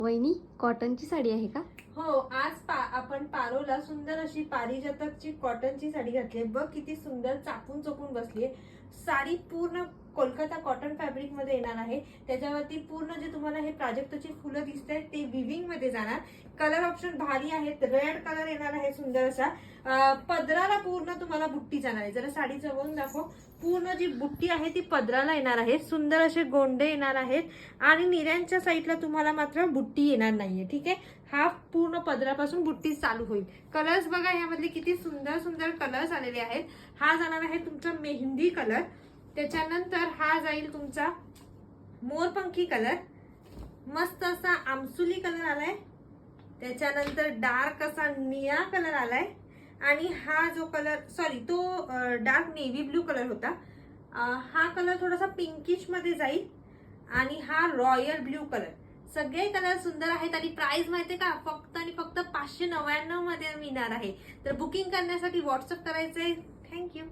वहिनी कॉटनची साडी आहे का? हो, आज आपण पारोला सुंदर अशी पारिजातकची कॉटनची साडी घातली. बघ किती सुंदर चापून चोपून बसली. साडी पूर्ण कोलकाता कॉटन फॅब्रिक मध्ये येणार आहे. त्याच्यावरती पूर्ण जे तुम्हाला हे प्राजक्ताची फुलं दिसत आहेत ते विविंग मध्ये जाणार. कलर ऑप्शन भारी आहेत. रेड कलर येणार आहे सुंदर असा. पदराला पूर्ण तुम्हाला बुट्टी जाणार आहे. जरा साडी जवळून दाखव. पूर्ण जी बुट्टी आहे ती पदराला येणार आहे. सुंदर असे गोंडे येणार आहेत आणि निऱ्यांच्या साईडला तुम्हाला मात्र बुट्टी येणार नाहीये. ठीक आहे, हा पूर्ण पदरापासून बुट्टी चालू होईल. कलर्स बघा यामधले किती सुंदर सुंदर कलर्स आलेले आहेत. हा जाणार आहे तुमचा मेहंदी कलर. त्याच्यानंतर हा जाईल तुमचा मोरपंखी कलर. मस्त असा आमसुली कलर आलाय. त्याच्यानंतर डार्क असा निळा कलर आलाय आणि हा जो कलर तो डार्क नेव्ही ब्लू कलर होता. हा कलर थोडासा पिंकिश मध्ये जाईल आणि हा रॉयल ब्लू कलर. सगळे कलर सुंदर आहेत आणि प्राइस माहितीये का, फक्त आणि फक्त 599 मध्ये मिळणार आहे. तर बुकिंग करण्यासाठी व्हॉट्सअप करायचंय. थँक्यू.